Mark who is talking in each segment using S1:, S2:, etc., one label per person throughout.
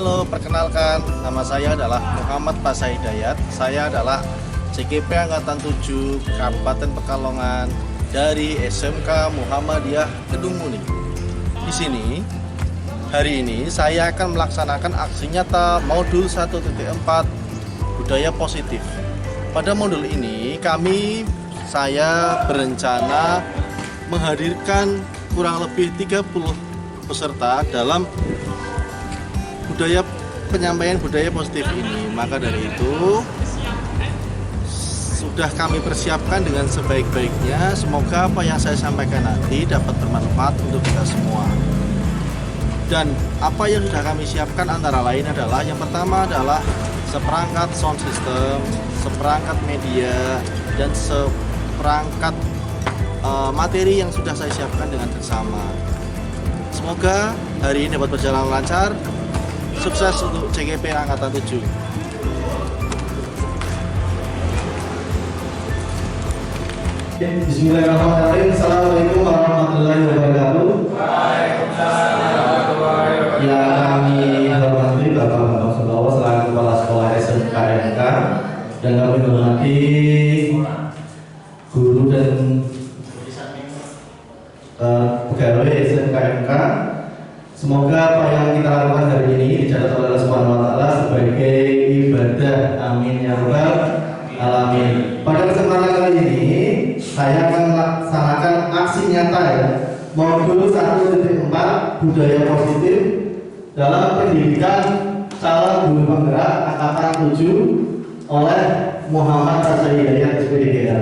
S1: Halo, perkenalkan, nama saya adalah Muhammad Pasha Hidayat. Saya adalah CGP Angkatan 7 Kabupaten Pekalongan dari SMK Muhammadiyah Kedung Muni. Di sini, hari ini saya akan melaksanakan aksi nyata modul 1.4 budaya positif. Pada modul ini saya berencana menghadirkan kurang lebih 30 peserta dalam penyampaian budaya positif ini. Maka dari itu sudah kami persiapkan dengan sebaik-baiknya. Semoga apa yang saya sampaikan nanti dapat bermanfaat untuk kita semua. Dan apa yang sudah kami siapkan antara lain adalah, yang pertama adalah seperangkat sound system, seperangkat media, dan seperangkat materi yang sudah saya siapkan dengan bersama. Semoga hari ini dapat berjalan lancar. Sukses untuk CGP Angkatan 7.
S2: Bismillahirrahmanirrahim. Assalamualaikum warahmatullahi wabarakatuh. Yang kami hormati Bapak Bambang Sundowo selaku Kepala Sekolah SMK dan kami hormati guru dan pegawai SMK. Semoga apa yang kita lakukan hari ini dicatat oleh Allah Subhanahu wa Ta'ala sebagai ibadah. Amin ya rabbal alamin. Pada kesempatan kali ini saya akan melaksanakan aksi nyata modul 1.4 budaya positif dalam pendidikan calon guru penggerak angkatan 7 oleh Muhammad Pasha Hidayat SPDGL.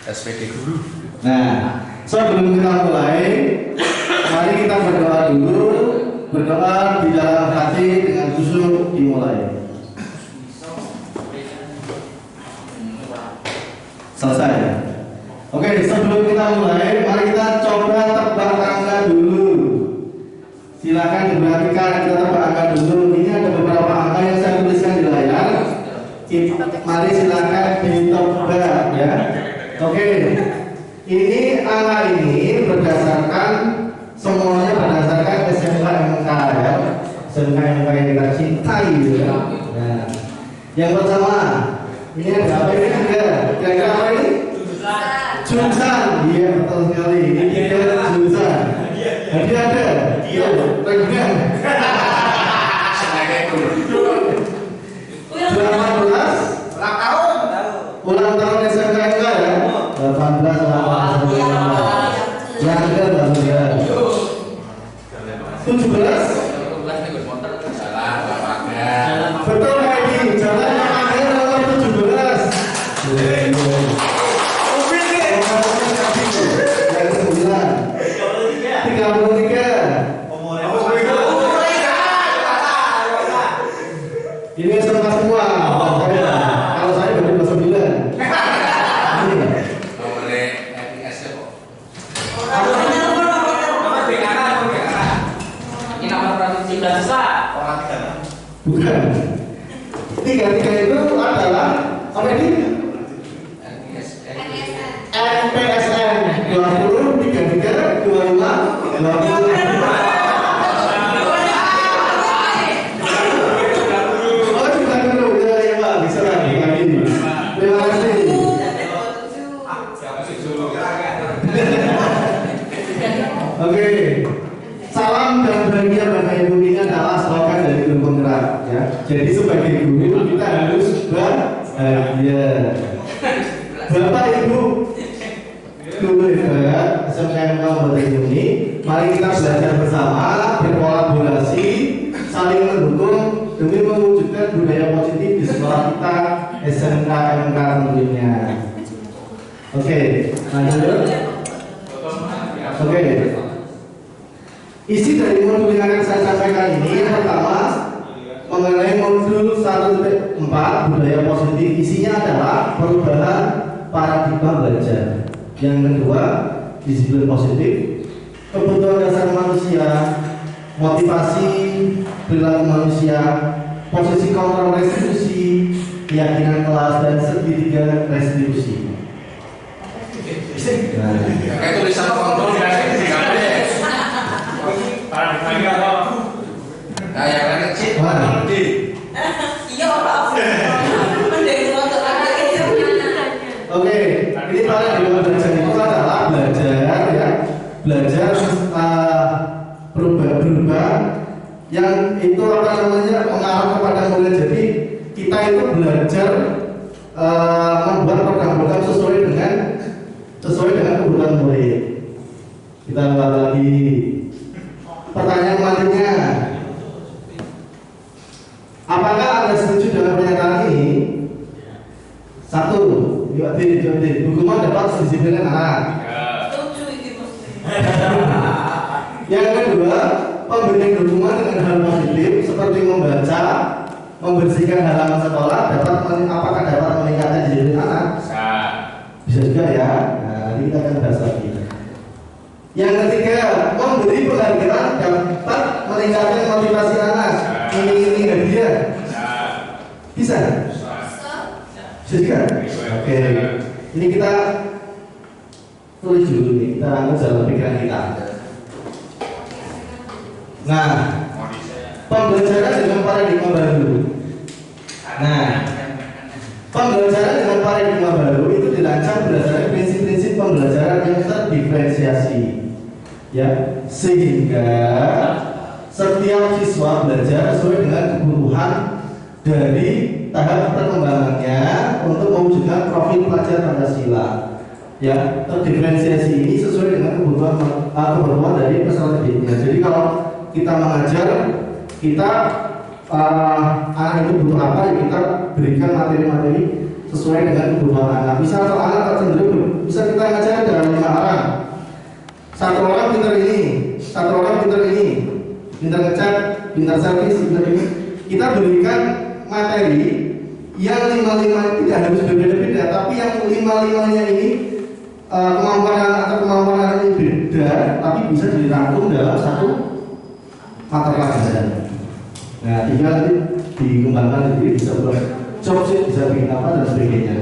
S3: SPD guru.
S2: Nah, sebelum kita mulai, mari kita berdoa dulu. Berdoa di dalam hati dengan khusyuk dimulai. Selesai. Oke, sebelum kita mulai, mari kita coba tebak angka dulu. Silakan diperhatikan, kita tebak angka dulu. Ini ada beberapa angka yang saya tuliskan di layar. Mari silakan ditebak ya. Oke, ini angka ini berdasarkan semuanya berdasarkan SMK ya, SMK yang kita cintai ya. Nah, yang pertama ini ada apa ini? Kira-kira apa ini? Jurusan. Iya, betul sekali. Ini kita jurusan. Jadi ada. Iya, reguler. 18 ulang tahun SMK ya. 18 ulang tahun. Yang ke 17. Betul lagi. Jalan yang akhir nomor 17. Yang ke-9. 33. Ini semua semua. Kalau saya baru 29. Bukan. 33 itu adalah apa ini? NPSN 20, 33, 25, 20. Oh, juga dulu ya Pak, bisa lagi kali ini. Terima kasih. Oke. Salam dan bahagia bagi ibu ini adalah slogan dari guru penggerak ya. Jadi sebagai guru kita harus bahagia. Bapak Ibu guru hebat SMK Muhammadiyah ini, mari kita belajar bersama, berkolaborasi, saling mendukung demi mewujudkan budaya positif di sekolah kita SMK tentunya. Oke, lanjut. Oke. Isi dari modul yang akan saya sampaikan ini, yang pertama mengenai modul 1.4 budaya positif. Isinya adalah perubahan paradigma belajar. Yang kedua, disiplin positif, kebutuhan dasar manusia, motivasi perilaku manusia, posisi kontrol restitusi, keyakinan kelas, dan segitiga restitusi.
S3: Kayak tulisan kontrol ya.
S2: berubah yang itu apa namanya mengarah kepada murid. Jadi kita itu belajar membuat program-program sesuai dengan kebutuhan murid. Kita lihat lagi pertanyaan selanjutnya. Apakah Anda setuju dengan pernyataan ini? Satu, hukuman dapat mendisiplinkan anak. Yang kedua, pemberian dukungan dengan hal positif seperti membaca, membersihkan halaman sekolah apakah dapat meningkatkan disiplin anak? Bisa juga ya. Nah, ini kita akan bahas lagi. Yang ketiga, memberi penghargaan dapat meningkatkan motivasi anak. Ini hadiah. Bisa? Bisa juga? Oke. Ini kita tulis dulu nih. Kita angkat dalam pikiran kita. Nah, pembelajaran dengan paradigma baru. Nah, pembelajaran dengan paradigma baru itu dirancang berdasarkan prinsip-prinsip pembelajaran yang terdiferensiasi, ya, sehingga setiap siswa belajar sesuai dengan kebutuhan dari tahap perkembangannya untuk mewujudkan profil pelajar Pancasila. Ya, terdiferensiasi ini sesuai dengan kebutuhan dari peserta didiknya. Jadi kalau kita mengajar, kita anak itu butuh apa, ya kita berikan materi-materi sesuai dengan kebutuhan anak. Misal kalau anak tercenderung, bisa kita ngajar dalam 5 orang. Satu orang pintar ini, satu orang pintar ini, pintar ngecat, pintar servis, pintar ini. Kita berikan materi yang 5-5 tidak harus berbeda-beda, tapi yang 5-5-nya ini kemampuan anak atau kemampuan anak ini beda, tapi bisa dirangkum dalam satu mata pelajaran. Nah, tinggal nanti dikembangkan jadi bisa buat job sheet, bisa bikin apa dan sebagainya.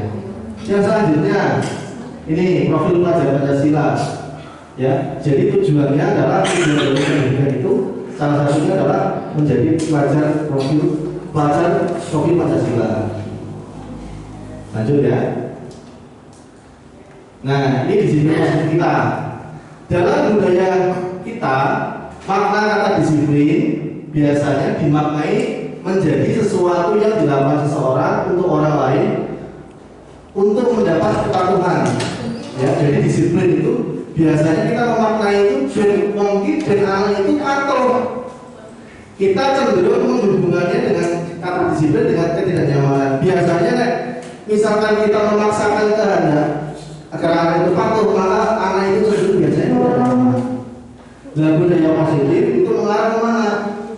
S2: Yang selanjutnya ini profil pelajar Pancasila. Ya, jadi tujuannya adalah tujuan dari pendidikan itu salah satunya adalah menjadi pelajar profil Pancasila. Lanjut ya. Nah, ini disiplin maksud kita. Dalam budaya kita, makna kata disiplin biasanya dimaknai menjadi sesuatu yang dilakukan seseorang untuk orang lain untuk mendapat kepatuhan. Ya, jadi disiplin itu biasanya kita memaknai itu mungkin dengan itu patuh. Kita cenderung menghubungannya dengan kata disiplin dengan ketidaknyamanan. Biasanya misalkan kita memaksakan kehendak agar anak itu patuh, maka anak itu cenderung biasanya tidak nyaman. Dalam budaya positif itu mengarah kemana?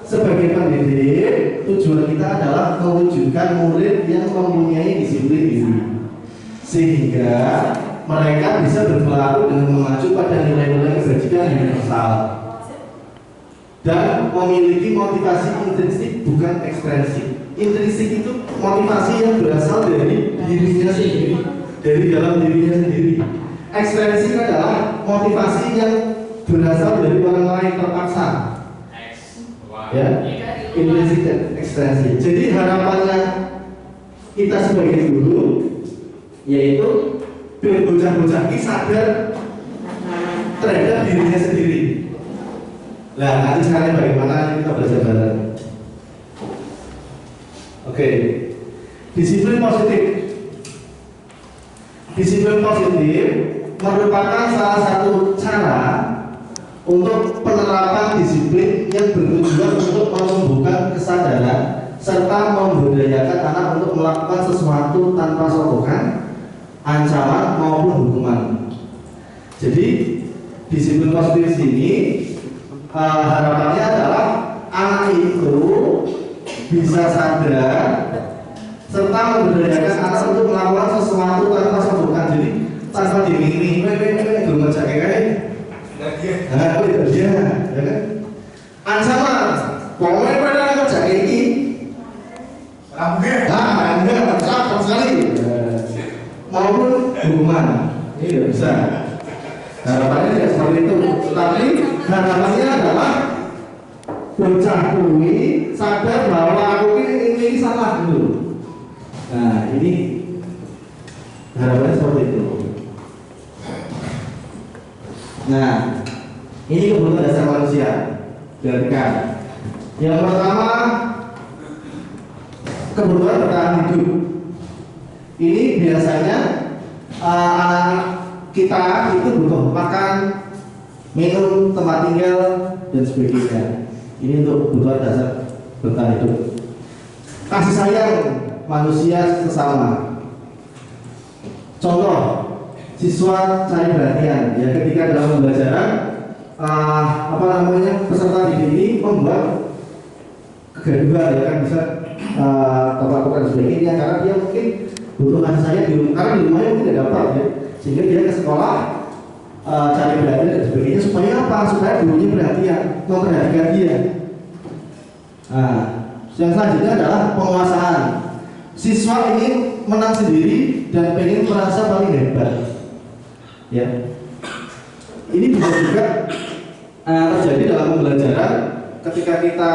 S2: Sebagai pendidik, tujuan kita adalah mewujudkan murid yang mempunyai disiplin diri, sehingga mereka bisa berperilaku dengan mengacu pada nilai-nilai kebajikan universal dan memiliki motivasi intrinsik bukan ekstrinsik. Intrinsik itu motivasi yang berasal dari dirinya sendiri, dari dalam dirinya sendiri. Ekstrinsik adalah motivasi yang berasal dari orang lain terpaksa. Ya, intrinsik dan ekstrinsik. Jadi harapannya kita sebagai guru yaitu biar bocah-bocah ini sadar terhadap dirinya sendiri. Nah, nanti sekarang bagaimana kita belajar bareng. Oke, disiplin positif. Disiplin positif merupakan salah satu cara untuk penerapan disiplin yang bertujuan untuk menumbuhkan kesadaran serta memberdayakan anak untuk melakukan sesuatu tanpa sokongan, ancaman maupun hukuman. Jadi disiplin positif ini harapannya adalah anak itu bisa sadar serta memberdayakan anak untuk melakukan sesuatu tanpa sokongan. Jadi tanpa dimingi, belum ngecek kayak nah, itu dia, ya kan? Ancaman, pokoknya pada ngecek ini, enggak, sama sekali. Maupun hukuman, ini tidak bisa. Harapannya tidak seperti itu, tapi harapannya adalah bocah kuwi sadar bahwa aku ini salah dulu. Nah, ini harapannya seperti itu. Nah, ini kebutuhan dasar manusia. Perhatikan. Yang pertama, kebutuhan bertahan hidup. Ini biasanya anak kita itu butuh makan, minum, tempat tinggal, dan sebagainya. Ini untuk kebutuhan dasar bertahan hidup. Kasih sayang manusia sesama. Contoh, siswa cari perhatian. Ya, ketika dalam pembelajaran, peserta didik ini membuat kegaduhan, ya kan, bisa ketakutan dan sebagainya, karena dia mungkin butuh kasih sayang di rumah, karena di rumahnya mungkin tidak dapat, ya, sehingga dia ke sekolah cari perhatian dan sebagainya. Supaya apa? Supaya gurunya perhatian, memperhatikan dia. Nah, yang selanjutnya adalah penguasaan. Siswa ingin menang sendiri dan pengen merasa paling hebat. Ya, ini bisa juga terjadi dalam pembelajaran ketika kita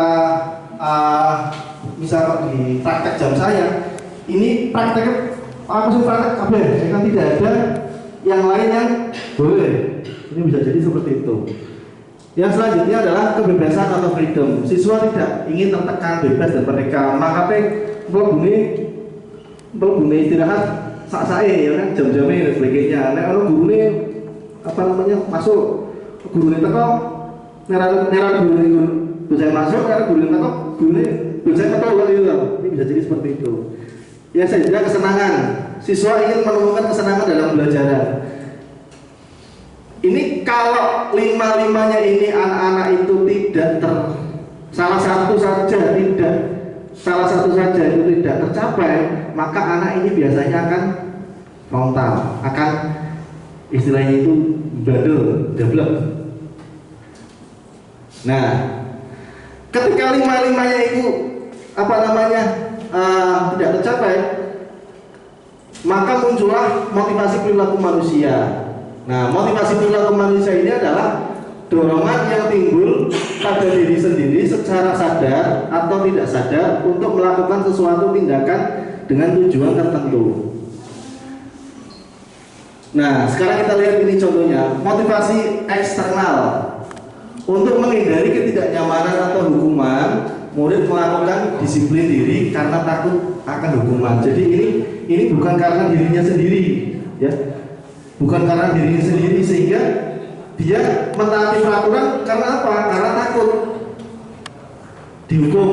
S2: misal di praktek jam saya. Ini praktek praktek apa ya? Kan tidak ada yang lain yang boleh. Ini bisa jadi seperti itu. Yang selanjutnya adalah kebebasan atau freedom. Siswa tidak ingin tertekan, bebas dan merdeka. Maka mlebu istirahat sak-sae, ya kan, jam-jamnya dan sebagainya. Nek kalau gurune masuk, gurune teko nera gurune dosen masuk, nera gurune teko gurune dosen teko gitu. Ini bisa jadi seperti itu. Yang selanjutnya kesenangan. Siswa ingin menemukan kesenangan dalam belajar. Ini kalau lima-limanya ini anak-anak itu salah satu saja itu tidak tercapai, maka anak ini biasanya akan frontal, akan istilahnya itu bandel, deblek. Nah, ketika lima-limanya itu tidak tercapai, maka muncullah motivasi perilaku manusia. Nah, motivasi perilaku manusia ini adalah dorongan yang timbul pada diri sendiri secara sadar atau tidak sadar untuk melakukan sesuatu tindakan dengan tujuan tertentu. Nah, sekarang kita lihat ini contohnya, motivasi eksternal. Untuk menghindari ketidaknyamanan atau hukuman, murid melakukan disiplin diri karena takut akan hukuman. Jadi ini bukan karena dirinya sendiri, ya. Bukan karena dirinya sendiri, sehingga dia mentaati peraturan karena apa? Karena takut dihukum.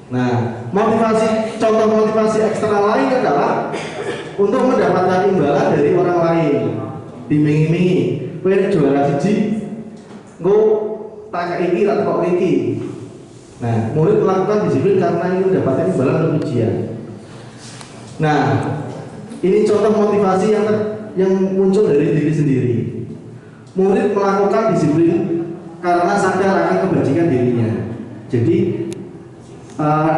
S2: Nah, contoh motivasi eksternal lain adalah untuk mendapatkan imbalan dari orang lain. Diming-imingi, kowe juara siji, engko tak iki tak kok iki. Nah, murid melakukan disiplin karena ingin mendapatkan imbalan dan pujian. Nah, ini contoh motivasi yang muncul dari diri sendiri. Murid melakukan disiplin karena sadar akan kebajikan dirinya. Jadi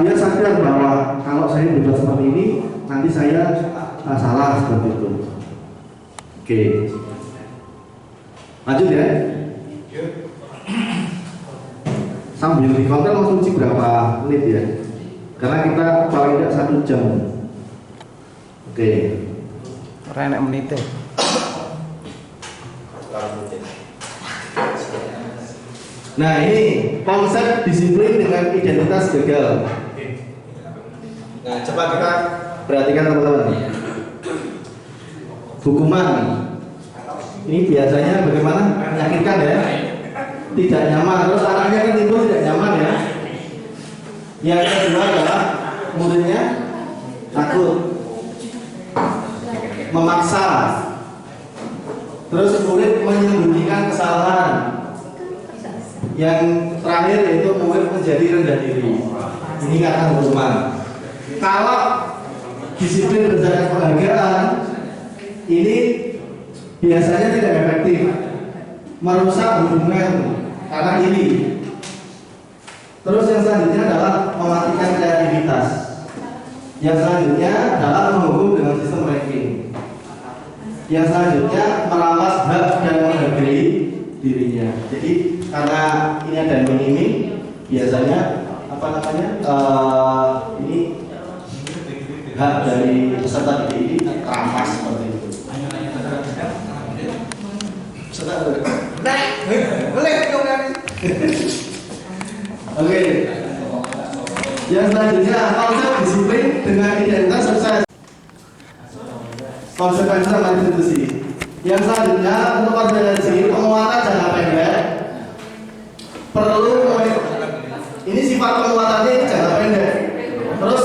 S2: dia sadar bahwa kalau saya berbuat seperti ini, nanti saya salah seperti itu. Oke, lanjut ya. Sambil di konten langsung sih berapa menit ya? Karena kita paling tidak 1 jam. Oke.
S4: Renek menit.
S2: Nah, ini konsep disiplin dengan identitas gagal. Nah, coba kita perhatikan teman-teman. Hukuman ini biasanya bagaimana? Menyakitkan ya, tidak nyaman. Terus anaknya kan timbul tidak nyaman ya. Yang kedua adalah muridnya takut, memaksa. Terus murid menyembunyikan kesalahan. Yang terakhir yaitu murid menjadi rendah diri. Ini karena hukuman. Kalau disiplin berdasarkan penghargaan, ini biasanya tidak efektif, merusak hubungan karena ini. Terus yang selanjutnya adalah mematikan kreativitas. Yang selanjutnya adalah menghukum dengan sistem ranking. Yang selanjutnya merampas hak dan menghargai dirinya. Jadi karena ini ada iming-iming, biasanya ini hak dari peserta didik ini terampas seperti itu. Peserta boleh dong. Oke. Yang selanjutnya konsep disiplin dengan identitas sukses. Konsekuensi sama institusi. Yang selanjutnya untuk konsekuensi penguatan jangka pendek perlu ini sifat penguatannya ini jangka pendek. Terus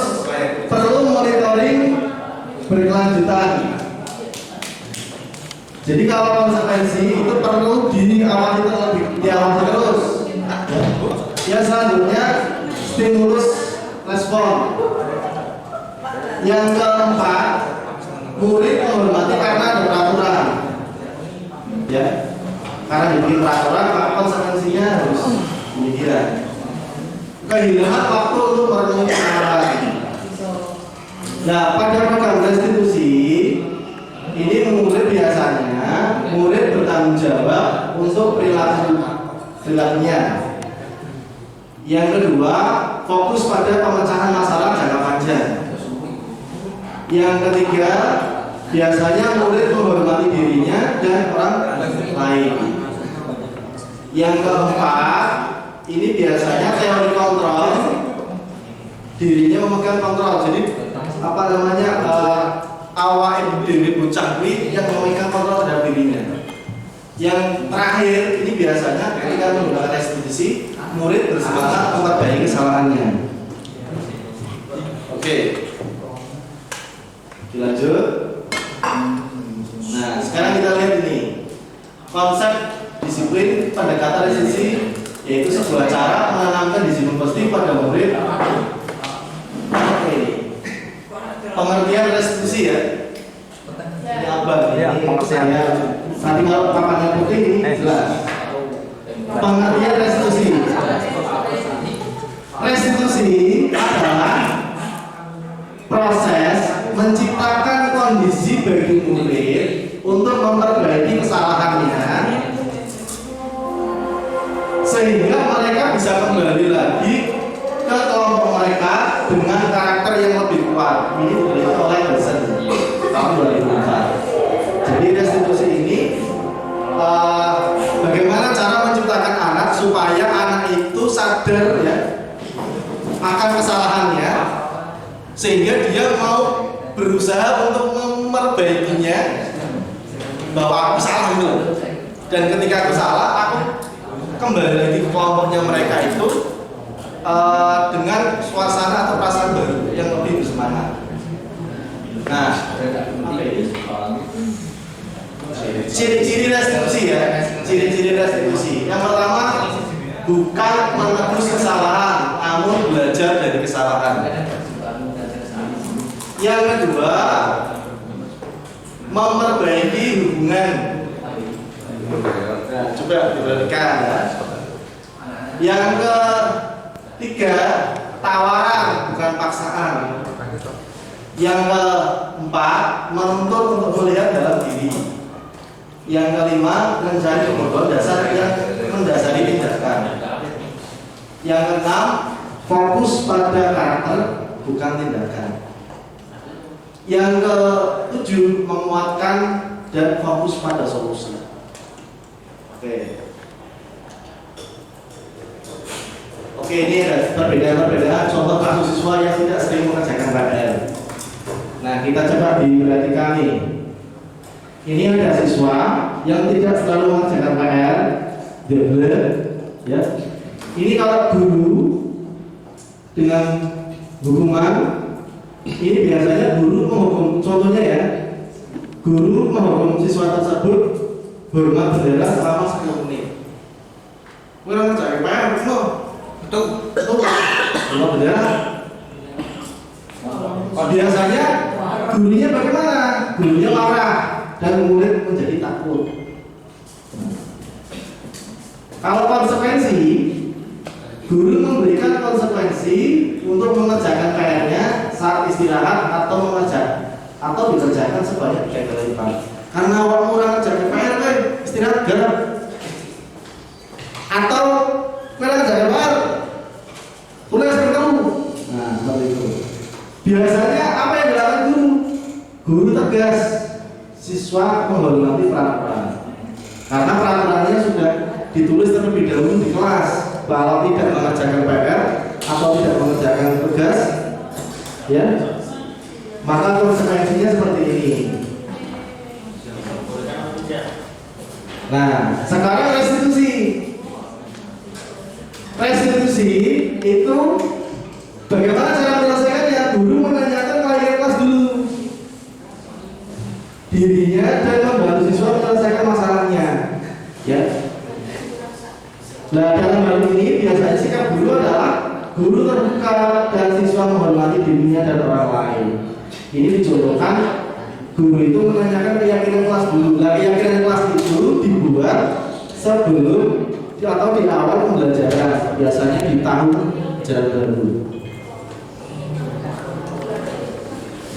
S2: perlu monitoring berkelanjutan. Jadi kalau konsekuensi itu perlu diawasi terus. Yang selanjutnya stimulus respon. Yang keempat, murid menghormati karena ada peraturan. Ya, karena bikin peraturan maka konsekuensinya harus demikian. Kehilangan waktu untuk merenungi peraturan. Nah, pada program restitusi ini murid biasanya bertanggung jawab untuk perilakunya. Yang kedua, fokus pada pemecahan masalah jangka panjang. Yang ketiga, biasanya murid menghormati dirinya dan orang lain. Yang keempat, ini biasanya teori kontrol, dirinya memegang kontrol. Jadi apa namanya awal diri bocah yang memegang kontrol terhadap dirinya. Yang terakhir, ini biasanya ketika menggunakan restitusi, murid bersemangat memperbaiki kesalahannya. Oke. Dilanjut. Nah, sekarang kita lihat ini konsep disiplin pendekatan restitusi, yaitu sebuah cara menanamkan disiplin positif pada murid. Oke. Pengertian restitusi ya. Ini abang.
S4: Ya, pengertiannya.
S2: Nanti kalau papannya putih ini jelas. Pengertian restitusi. Restitusi adalah proses menciptakan kondisi bagi murid untuk memperbaiki kesalahannya sehingga mereka bisa kembali lagi ke kelompok mereka dengan karakter yang lebih kuat. Ini diberikan oleh Wilson tahun 2004. Jadi restitusi ini bagaimana cara menciptakan anak supaya anak itu sadar ya akan kesalahannya sehingga dia mau berusaha untuk memperbaikinya, bahwa aku salah dulu, dan ketika aku salah aku kembali lagi ke kelompoknya mereka itu dengan suasana atau perasaan baru yang lebih bersemangat. Nah, ciri-ciri restitusi ya, ciri-ciri restitusi. Yang pertama, bukan menebus kesalahan, namun belajar dari kesalahan. Yang kedua, memperbaiki hubungan. Coba diperhatikan ya. Yang ketiga, tawaran bukan paksaan. Yang keempat, menuntut untuk melihat dalam diri. Yang kelima, mencari kebutuhan dasar yang mendasari tindakan. Yang keenam, fokus pada karakter bukan tindakan. Yang ketujuh, menguatkan dan fokus pada solusi. Oke, ini ada perbedaan-perbedaan contoh kasus siswa yang tidak sering mengerjakan PR. Nah, kita coba diperhatikan nih. Ini ada siswa yang tidak selalu mengerjakan PR, double, ya. Ini kalau guru dengan hukuman, ini biasanya guru menghukum, contohnya ya, guru menghukum siswa tersebut hormat bendera selama 10 menit. Kurang mengerjakan PR, betul? Betul. Hormat bendera. Biasanya gurunya bagaimana? Gurunya marah dan murid menjadi takut. Kalau konsekuensi, guru memberikan konsekuensi untuk mengerjakan PR-nya saat istirahat atau dikerjakan sebanyak 3 kali lipat. Karena orang mengerjakan PR kan istirahat gerak. Atau mengerjakan PR tulis bertemu. Nah, seperti itu. Biasanya apa yang dilakukan guru? Guru tegas, siswa menghormati peraturan. Karena peraturannya sudah ditulis terlebih dahulu di kelas kalau tidak mengerjakan PR atau tidak mengerjakan tugas, ya, maka konsekuensinya seperti ini. Nah, sekarang restitusi. Restitusi itu bagaimana cara menyelesaikannya? Guru menanyakan wali kelas dulu dirinya dan membantu siswa menyelesaikan masalahnya, ya. Nah, dalam hal ini biasanya sikap guru adalah guru terbuka dan siswa menghormati dirinya dan orang lain. Ini dicontohkan guru itu menanyakan keyakinan kelas dulu. Nah, keyakinan kelas itu dibuat sebelum atau di awal pembelajaran, biasanya di tahun ajaran baru.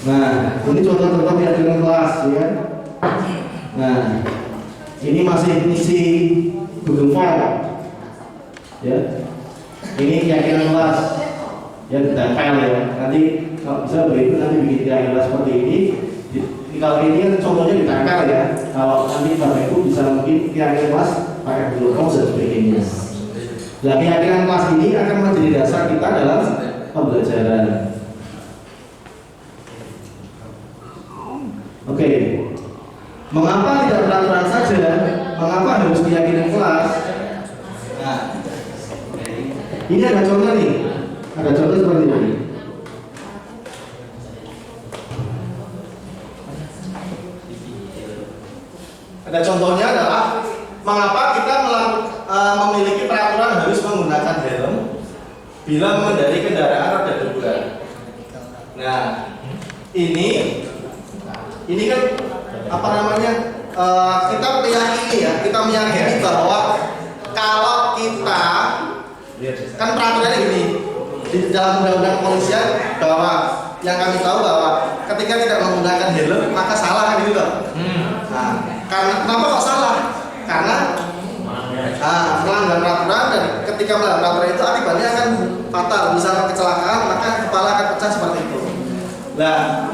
S2: Nah, ini contoh-contoh keyakinan kelas, ya. Nah, ini masih isi Google Form, ya. Ini keyakinan kelas, ya, ditempel, ya. Nanti kalau bisa begitu nanti bikin keyakinan kelas seperti ini. Kalau ini kan contohnya ditempel, ya. Kalau nanti Bapak Ibu bisa mungkin keyakinan kelas pakai Google Form dan sebagainya. Nah, keyakinan kelas ini akan menjadi dasar kita dalam pembelajaran. Oke, mengapa tidak peraturan saja? Mengapa harus keyakinan kelas? Nah, ini ada contoh nih, ada contoh seperti ini. Ada contohnya adalah mengapa kita memiliki peraturan harus menggunakan helm bila mengendarai kendaraan roda 2. Nah, ini kan apa namanya, kita meyakini, ya, kita meyakini bahwa kalau kita kan peraturannya gini di dalam undang-undang kepolisian, bahwa yang kami tahu bahwa ketika tidak menggunakan helm maka salah, kan gitu loh. Nah, karena kenapa kok salah? Karena melanggar peraturan, dan ketika melanggar peraturan itu akibatnya akan fatal, misalnya kecelakaan maka kepala akan pecah seperti itu. Nah,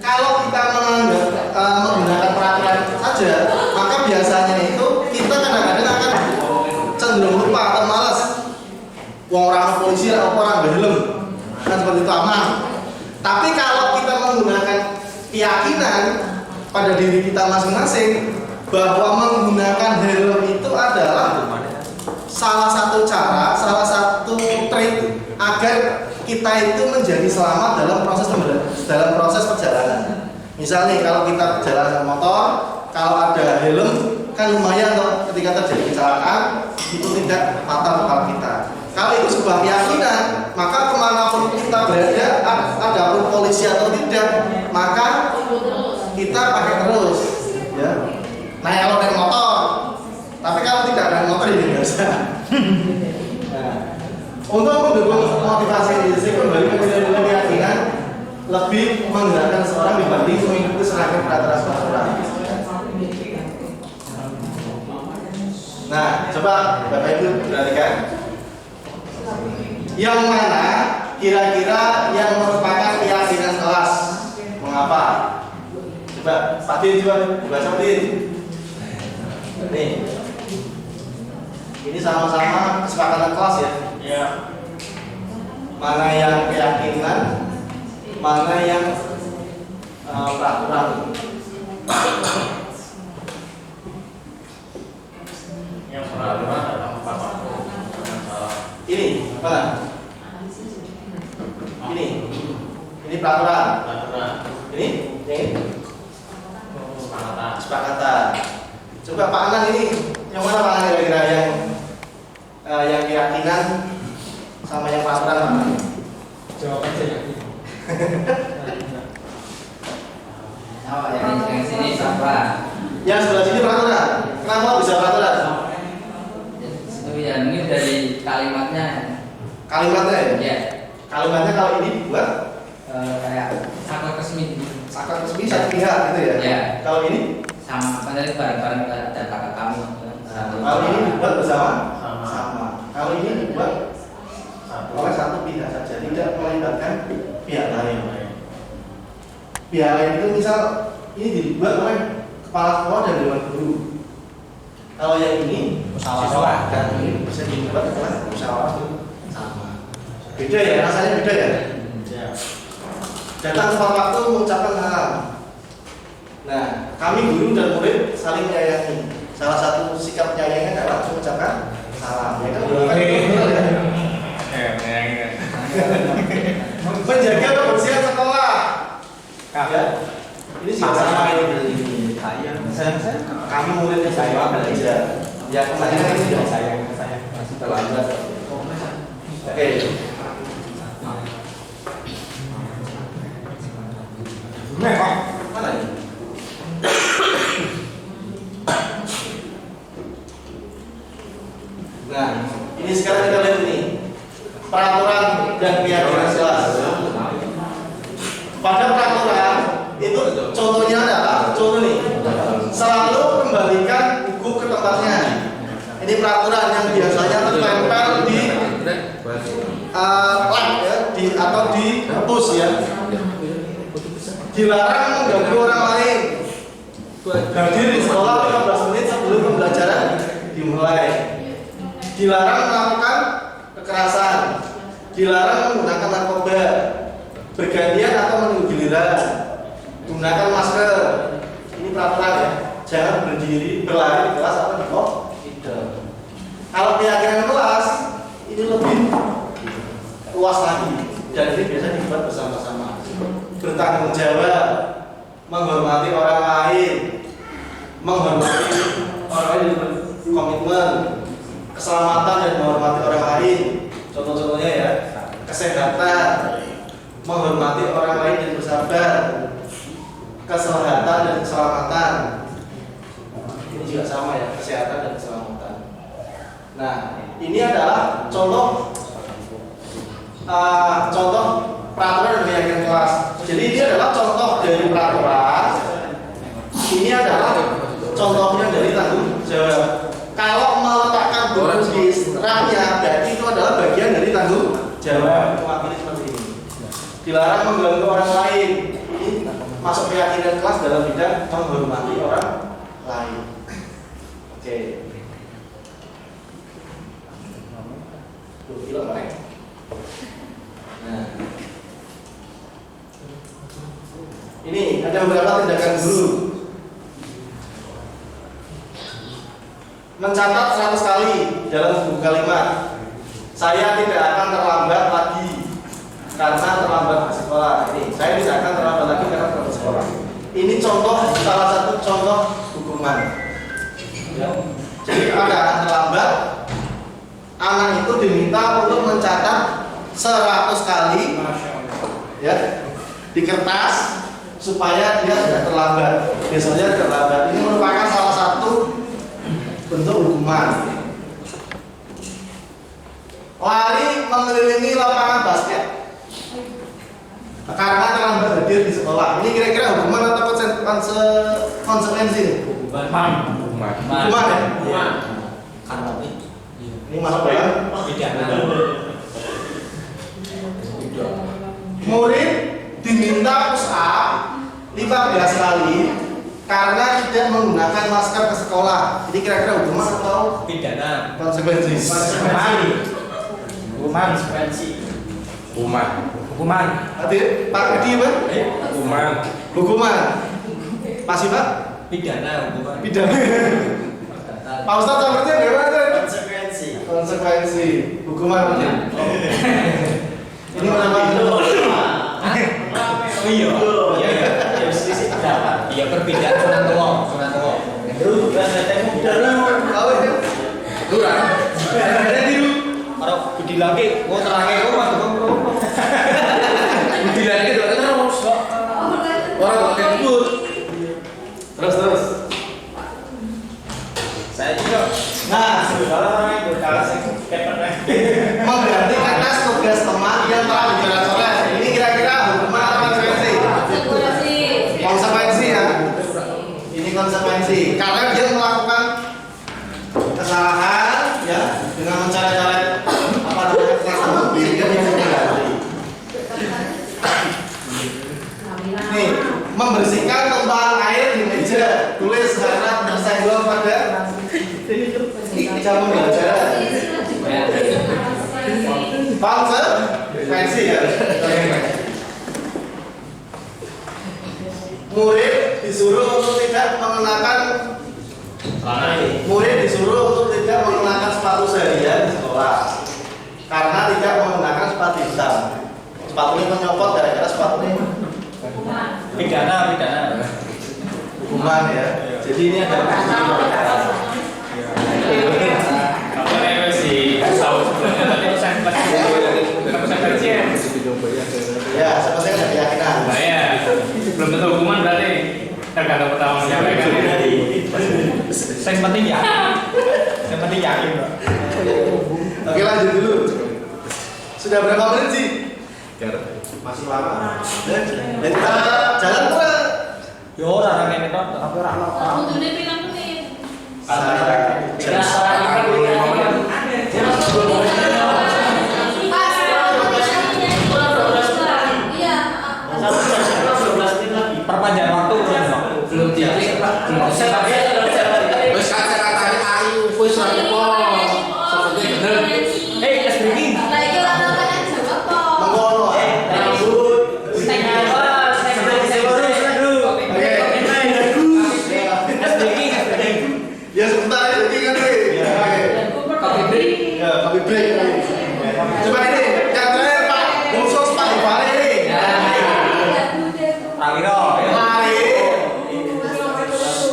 S2: kalau kita menggunakan peraturan saja, maka biasanya itu kita kadang-kadang akan cenderung lupa atau malas. Orang polisi atau orang berhelm kan seperti itu aman. Tapi kalau kita menggunakan keyakinan pada diri kita masing-masing bahwa menggunakan helm itu adalah salah satu cara, salah satu trik agar kita itu menjadi selamat dalam proses perjalanan. Misalnya kalau kita berjalan motor, kalau ada helm kan lumayan loh, ketika terjadi kecelakaan itu tidak fatal kepala kita. Kalau itu sebuah keyakinan, maka kemanapun kita berada, adapun polisi atau tidak, maka kita pakai terus, ya. Nah, kalau naik motor, tapi kalau tidak naik motor ini biasa. Nah, untuk mendukung motivasi diri kembali ke keyakinan, lebih menggerakkan seorang dibanding mengikuti serangkaian peraturan. Nah, coba Bapak Ibu perhatikan. Yang mana kira-kira yang merupakan keyakinan kelas? Mengapa? Coba Pak Din, coba baca Din. Nih, ini sama-sama kesepakatan kelas, ya.
S3: Ya.
S2: Mana yang keyakinan, mana yang peraturan.
S3: Yang peraturan adalah apa?
S2: Ini mana? Ini peraturan. Ini kesepakatan. Coba Pak Anang, ini yang mana Pak Anang kira-kira yang keyakinan sama yang peraturan mana?
S5: Jawab aja ya.
S6: Oh, yang sini apa?
S2: Yang sebelah sini peraturan. Kenapa bisa peraturan?
S6: Itu ya, ini dari kalimatnya.
S2: Kalimatnya, ya?
S6: Ya.
S2: Kalimatnya kalau ini buat
S6: Kayak saklar resmi.
S2: saklar resmi satu pihak gitu, ya?
S6: Ya.
S2: Kalau ini
S6: Sama apa tadi barang-barang dan kakak kami.
S2: kalau ini dibuat bersama?
S3: Sama.
S2: Kalau ini dibuat oleh satu pihak saja, tidak melibatkan pihak lain. Pihak lain itu misal ini dibuat oleh kepala sekolah dan dewan guru. Kalau yang ini
S3: Musyawarah.
S2: dan ini bisa dibuat adalah musyawarah sama. Beda ya, rasanya beda ya. Datang tepat waktu mengucapkan salam. Nah, kami guru dan murid saling menyayangi. Salah satu sikap menyayangi adalah mengucapkan salam. Ya kan? Menjaga kebersihan sekolah. Ya. Ini juga sama ini. Kami muridnya saya belajar. Ya kemarin ini juga saya masih terlambat. Oke. Mana ini? Nah, ini sekarang kita lihat ini peraturan dan keyakinan jelas. Pada peraturan itu contohnya adalah contoh nih, selalu kembalikan buku ke tempatnya. Ini peraturan yang biasanya tertempel di lab ya, atau di perpus ya. Dilarang mengganggu orang lain. Hadir di sekolah 15 menit sebelum pembelajaran dimulai. Dilarang melakukan kekerasan. Dilarang menggunakan narkoba. Bergantian atau menunggu giliran. Gunakan masker. Ini peraturan ya. Jangan berdiri berlari di kelas atau di bawah tidak. Kalau keyakinan kelas ini lebih luas lagi. Dan ini biasa dibuat bersama-sama. Bertanggung jawab, menghormati orang lain, menghormati orang lain, komitmen, keselamatan dan menghormati orang lain. Contoh-contohnya ya, kesehatan, menghormati orang lain dan bersabar, kesehatan dan keselamatan. Ini juga sama ya, kesehatan dan keselamatan. Nah, ini adalah contoh peraturan dan keyakinan kelas. Jadi ini adalah contoh dari peraturan. Ini adalah contohnya dari tanggung jawab. Kalau meletakkan buku di raknya, berarti itu adalah bagian dari tanggung jawab. Mewakili seperti ini. Dilarang mengganggu orang lain. Ini masuk keyakinan kelas dalam bidang menghormati orang lain. Oke. Nah, ini ada beberapa tindakan guru. Mencatat 100 kali dalam sebuah kalimat. Saya tidak akan terlambat lagi karena terlambat ke sekolah. Ini saya tidak akan terlambat lagi karena terlambat ke sekolah. Ini contoh, salah satu contoh hukuman. Ya. Jadi ada anak terlambat, anak itu diminta untuk mencatat 100 kali ya di kertas supaya dia tidak terlambat. Biasanya terlambat. Ini merupakan salah satu bentuk hukuman. Lari mengelilingi lapangan basket karena terlambat hadir di sekolah. Ini kira-kira hukuman atau konsekuensi? Hukuman ya? Ini masuk ya? Murid diminta push up 15 kali karena tidak menggunakan masker ke sekolah. Ini kira-kira hukuman atau
S3: Pidana.
S2: konsekuensi?
S3: Hukuman.
S2: Hati Pak Edi Pak? Hukuman. Masih Pak?
S3: Pidana.
S2: Pidana. Pak Ustadz sepertinya gimana? Konsekuensi. Hukuman. Ini menambah
S3: Iya perbedaan sunat tua. Kalau budi lagi, mau terangin rumah tuh budi lagi tuh terus orang pakai kebut.
S2: Terus.
S3: Saya juga.
S2: Nah, mengganti atas tugas teman yang telah dicoret-coret. Ini kira-kira hukuman atau konsekuensi? Konsekuensi ya. Ini konsekuensi karena dia melakukan kesalahan ya dengan mencoret-coret apa namanya tersebut sehingga dia mengganti. Nih, membersihkan tumpahan air di meja. Tulis harap tersenggol pada Jam pembelajaran. Konsekuensi ya. Murid disuruh untuk tidak mengenakan sepatu seharian di sekolah karena tidak menggunakan sepatu hitam. Sepatunya menyopot gara-gara sepatunya
S5: Pidana.
S2: hukuman ya. Jadi ini ada
S5: Apa namanya sih? Tahu sebelumnya tadi saya
S2: ya seperti ada keyakinan.
S5: Nah ya, belum tentu hukuman berarti tergantung pertama siapa kan. Yang penting yakin, Bro.
S2: Oke lanjut dulu. Sudah berapa menit sih? Masih lama. Kita jalan pulang.
S5: Yo ora ngene tok.
S4: Tapi ora ono.
S7: Kudune pirang menit?
S5: Perpanjang waktu
S6: belum diklik Pak, belum
S3: Wis kata-katanya ayu, wis ora apa. Seperti bener.
S5: es breaking.
S7: Lah iki ora tanya jawab kok.
S2: Mengkono. Ya sebentar itu kan nih.
S6: Kopi break.
S2: Ya, kopi break. Coba ini yang terakhir Pak, khusus Pak Bupati ini. Mari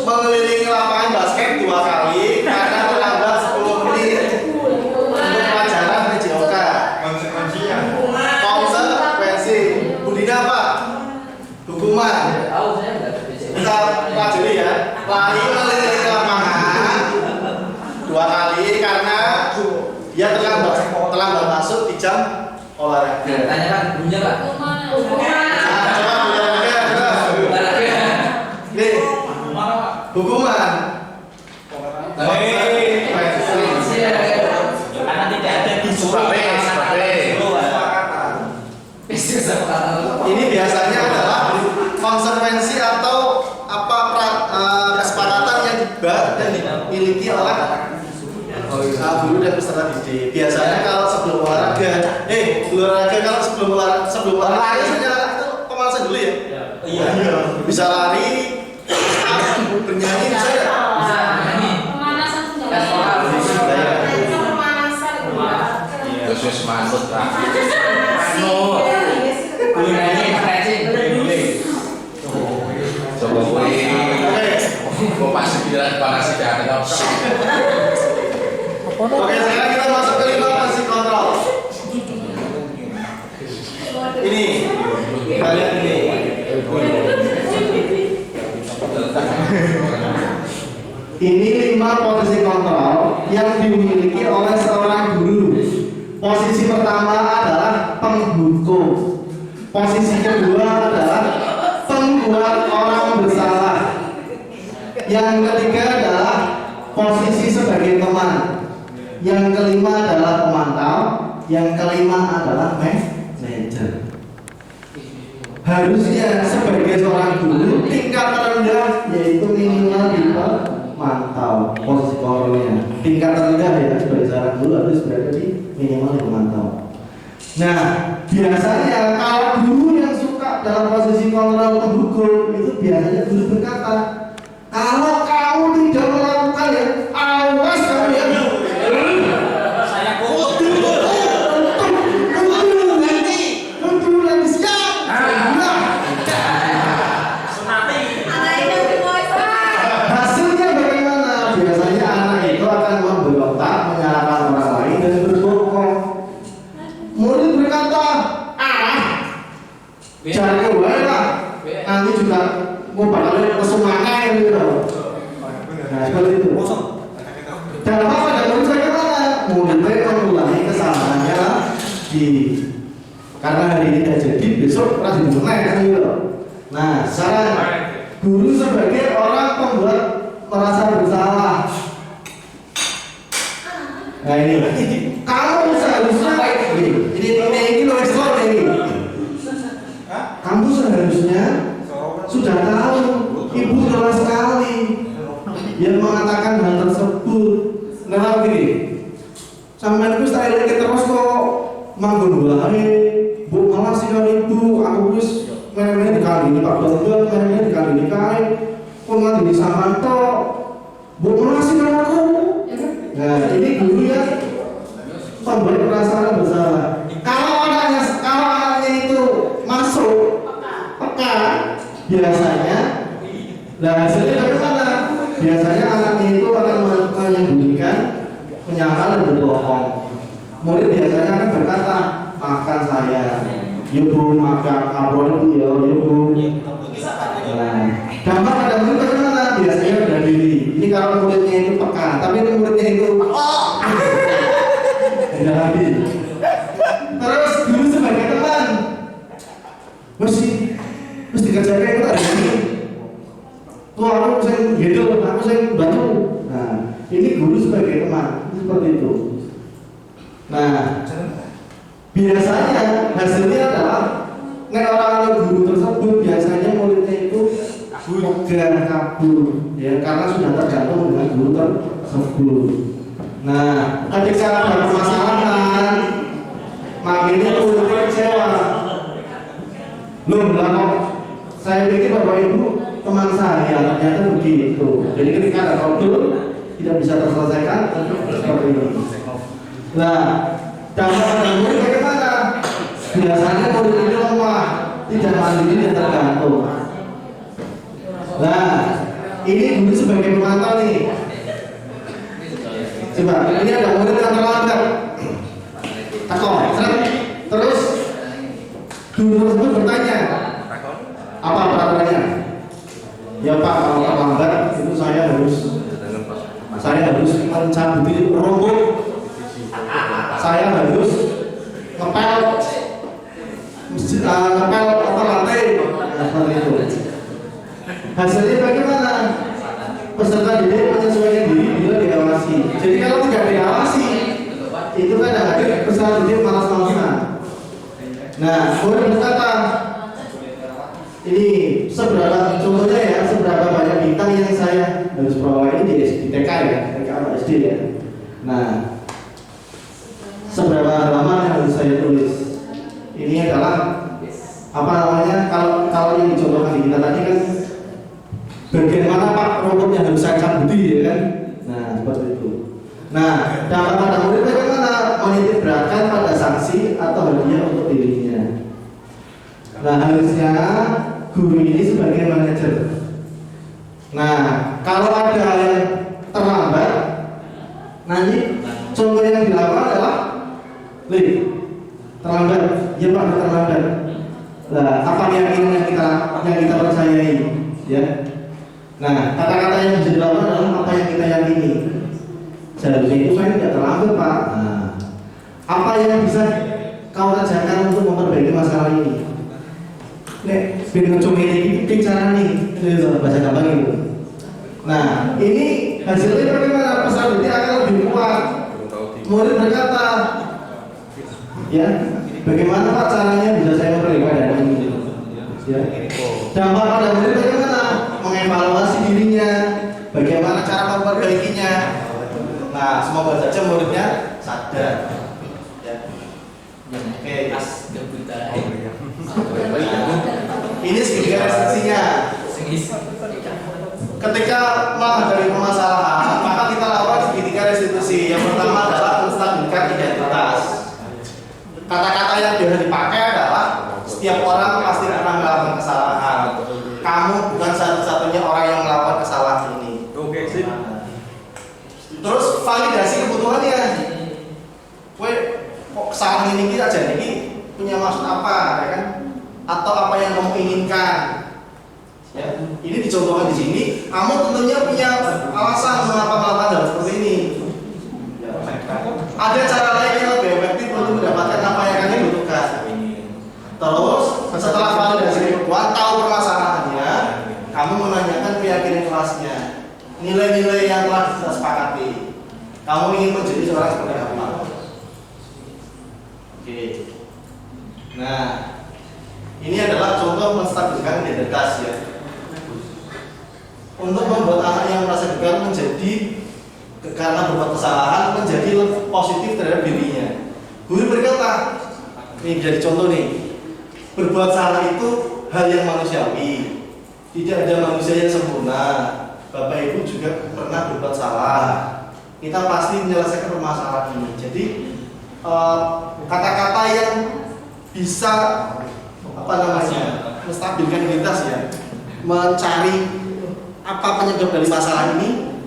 S2: mengelilingi lapangan basket 2 kali karena terlambat 10 menit untuk pelajaran PJOK. Konsekuensi. Budina Pak, hukuman.
S6: Tahu saya enggak bisa.
S2: Kita pelajari ya. Lari mengelilingi lapangan 2 kali karena dia terlambat masuk di jam olahraga.
S6: Tanyakan gurunya Pak.
S2: Nah, coba olahraga. Nih, hukuman.
S5: Karena tidak ada disuruh.
S2: Ini biasanya adalah konsekuensi atau kesepakatan yang dimiliki oleh guru dan peserta didik. Biasanya kalau sebelum olahraga, kalau sebelum olahraga saja itu pemanasan dulu ya.
S5: Iya.
S2: Bisa lari, bernyanyi bisa ya.
S7: Pemanasan sudah.
S6: Tes vokal.
S3: Wis manut lah.
S6: Ini stretching.
S3: Coba kowe kok pas pikiran panas iki ada.
S2: Oke, sekarang kita masuk ke 5 posisi kontrol. Ini, kita lihat ini. Ini 5 posisi kontrol yang dimiliki oleh seorang guru. Posisi pertama adalah penghukum. Posisi kedua adalah pembuat orang bersalah. Yang ketiga adalah posisi sebagai teman. Yang kelima adalah pemantau. Yang kelima adalah manajer. Harusnya sebagai seorang guru tingkat terendah yaitu minimal di pemantau posisi kontrolnya. Tingkat terendah ya sebagai seorang guru harus berada di minimal di pemantau. Nah, biasanya kalau guru yang suka dalam posisi kontrol penghukum itu biasanya guru berkata, kalau kamu tidak melakukan ya, awas kamu ya.
S5: Saya kok
S2: Untuk nanti siap. Hasilnya bagaimana? Biasanya anak itu akan memberontak, menyalahkan orang lain dan berbohong. Murid berkata, jangan kembali lah. Nanti juga mau bakal kesumangan gitu. Nah, seperti itu. Dan apa dan menurut saya mana? Muridnya mengulangi kesalahannya di karena hari ini tidak jadi besok rajin mulai gitu. Nah, sekarang guru sebagai orang pembuat merasa bersalah. Nah ini, kamu seharusnya ini loh ekspor ini. Kamu seharusnya sudah tahu ibu jelas sekali yang mengatakan hal tersebut. sampean itu saya lagi terus kok manggon wae. Bu malah sih kalau ibu, aku wis mene-mene dikali ini Pak Bambang, mene-mene dikali ini kae. Kok nggak di sampean tok? Bu malah sih kalau aku. Nah, ini guru ya pemberi perasaan bersalah. Kalau anaknya itu masuk peka, biasanya, nah hasilnya bagaimana? Biasanya anaknya itu akan menyembunyikan, menyangkal dan berbohong. Murid biasanya akan berkata, makan saya, ibu makan, kabur ibu ya, ibu. Nah, dampak pada murid bagaimana? Biasanya bela diri. Ini kalau muridnya itu peka, tapi ini muridnya itu tidak lagi. Terus guru sebagai teman, mesti kerjakan itu ada ini. Tuh aku sering gitu, aku sering bantu. Nah, ini guru sebagai teman, seperti itu. Nah, biasanya hasilnya adalah orang guru tersebut biasanya muridnya itu ogah kabur, ya karena sudah tergantung dengan guru tersebut. Nah, ketika ada permasalahan, makanya muridnya kecewa. Loh, lah kok saya pikir Bapak Ibu teman saya ternyata begitu. Jadi ketika ada problem tidak bisa terselesaikan seperti ini. Nah, dampak pada murid bagaimana? Biasanya murid ini lemah, tidak mandiri dan tergantung. Nah, ini guru sebagai pemantau nih. Coba, ini ada murid yang terlambat. Takon, terus guru tersebut bertanya, apa peraturannya? Ya Pak, kalau terlambat itu saya harus mencabuti rumput, saya harus ngepel lantai, seperti itu. Hasilnya bagaimana? Peserta didik menyesuaikan diri bila diawasi. Jadi kalau tidak diawasi, itu kan ada peserta didik malas-malasan. Nah, murid berkata, ini contohnya ya, seberapa banyak bintang yang saya harus bawa ini di TK ya, TK atau SD ya. Nah, seberapa halaman yang harus saya tulis? Ini adalah apa namanya? Kalau yang dicontohkan di kita tadi kan, bagian mana Pak rumput yang harus saya cabuti ya kan? Nah, seperti itu. Nah, dampak pada murid bagaimana? Menitik beratkan pada sanksi atau hadiah untuk dirinya. Nah, harusnya guru ini sebagai manajer. Nah, kalau ada yang terlambat, nanti contoh yang dilakukan adalah, terlambat, ya Pak terlambat. Nah, apa keyakinan yang kita percayai, ya? Nah, kata-kata yang bisa dilakukan adalah apa yang kita yakini. Seharusnya itu saya tidak terlambat Pak. Nah, apa yang bisa kau kerjakan untuk memperbaiki masalah ini? Nek, dengan cuma ini bicara nih, baca gambar gitu. Nah, ini hasilnya bagaimana? Peserta didik akan lebih kuat. Murid berkata, ya, bagaimana Pak caranya bisa saya memperbaiki dan ini? Ya. Dampak pada murid bagaimana? Mengevaluasi dirinya, bagaimana cara memperbaikinya. Nah, semoga saja muridnya sadar. Ya. Oke. Ini segitiga restriksi-nya. Ketika menghadapi permasalahan, maka kita lakukan segitiga restitusi. Yang pertama adalah menstabilkan identitas. Kata-kata yang biasa dipakai adalah setiap orang pasti pernah melakukan kesalahan. Kamu bukan satu-satunya orang yang melakukan kesalahan ini.
S5: Oke, sip.
S2: Terus validasi kebutuhannya. Kue kok kesalahan ini kita jadi ini punya maksud apa, ya kan? Atau apa yang kamu inginkan? Ya, ini dicontohkan di sini. Kamu tentunya punya alasan mengapa melakukan hal seperti ini. Ya. Ada cara lain yang lebih efektif untuk mendapatkan apa yang kalian butuhkan. Terus setelah validasi kebutuhan, tahu permasalahannya, kamu menanyakan keyakinan kelasnya, nilai-nilai yang telah kita sepakati. Kamu ingin menjadi seorang seperti apa? Oke. Nah, ini adalah contoh menstabilkan identitas ya. Untuk membuat anak yang merasa gagal menjadi karena berbuat kesalahan menjadi lebih positif terhadap dirinya. Guru berkata, ini jadi contoh nih, berbuat salah itu hal yang manusiawi. Tidak ada manusia yang sempurna. Bapak Ibu juga pernah berbuat salah. Kita pasti menyelesaikan permasalahan ini. Jadi kata-kata yang bisa menstabilkan identitas ya, mencari apa penyebab dari masalah ini.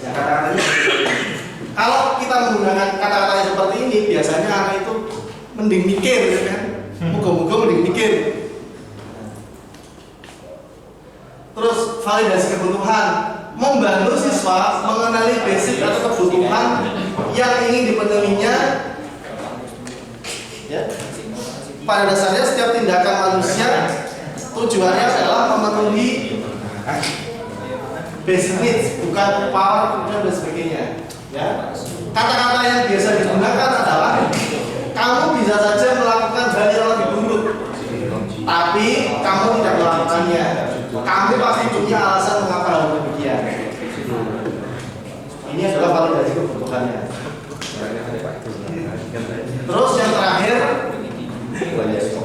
S2: Ya, kata-katanya seperti ini. Kalau kita menggunakan kata-kata yang seperti ini, biasanya anak itu mending mikir, ya kan? Moga-moga mending mikir. Terus validasi kebutuhan, membantu siswa mengenali basic atau kebutuhan yang ingin dipenuhinya. Ya. Pada dasarnya setiap tindakan manusia tujuannya adalah memenuhi basic needs, bukan power dan sebagainya. Ya. Kata-kata yang biasa digunakan adalah kamu bisa saja melakukan hal yang lebih buruk, tapi kamu tidak melakukannya. Kamu pasti punya alasan mengapa hal demikian. Ini adalah validasi kebutuhannya. Terus yang terakhir,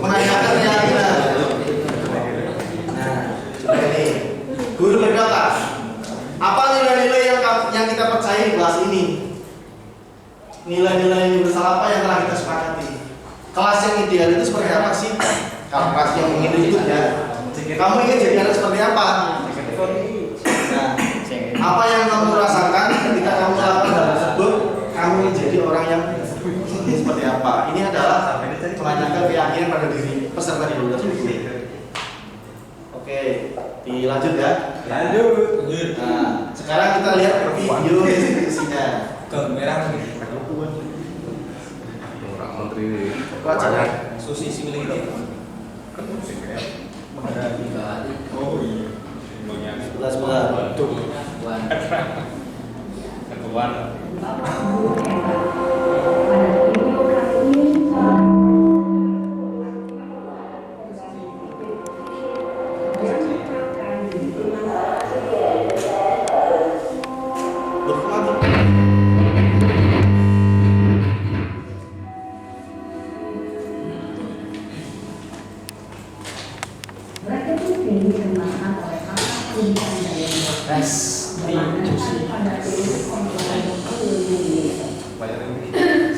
S2: menanyakan keyakinan. Nah, ini guru berkata, apa nilai-nilai yang kita percaya di kelas ini? Nilai-nilai universal apa yang telah kita sepakati? Kelas yang ideal itu seperti apa sih? Kalau kelas yang ingin itu ya, kamu ingin jadi anak seperti apa? Nah, apa yang kamu rasakan ketika kamu melakukan hal tersebut? Kamu ingin jadi orang yang seperti apa? Ini adalah menanyakan keyakinan pada diri peserta didik tersebut. Oke, dilanjut ya. Lanjut. Nah, sekarang kita lihat video diskusinya.
S3: Merah
S5: Orang menteri
S2: Baca.
S3: susi simili ini.
S5: Oh iya.
S2: Sebelah.
S5: Ketuan.
S8: Mereka itu dikembangkan oleh kakak pendidikan daya berlandasan pada teori kontrol ilmu.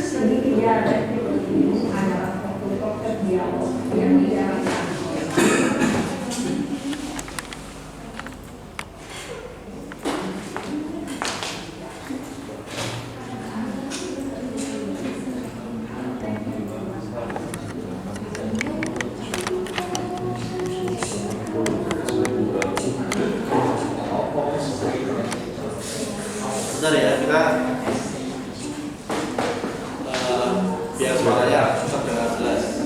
S8: Sedikitnya restitusi adalah suatu proses dialog yang dijalankan oleh
S2: Bentar ya, kita biar suaranya terdengar jelas.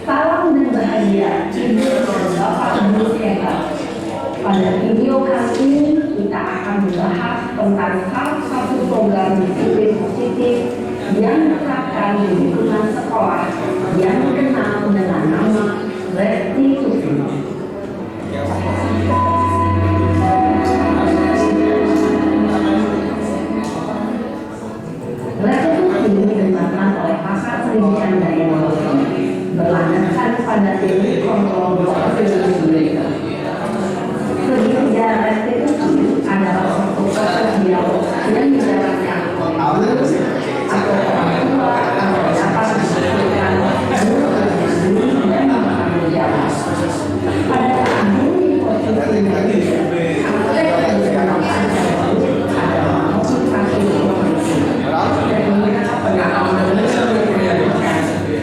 S8: Salam dan bahagia, Ibu dan Bapak Ibu sekalian. Pada video kali ini kita akan membahas tentang salah satu program disiplin positif yang diterapkan di lingkungan sekolah yang dikenal dengan nama restitusi. Restitusi dikembangkan oleh pakar pendidikan daya berlandaskan pada teori kontrol ilmu. Segitiga restitusi adalah suatu proses dialog yang dijalankan oleh guru atau orang tua atau dapat disebutkan guru dan bertanggung jawab. Pada saat ini posisi aspek yang digunakan adalah motivasi sehingga pengalaman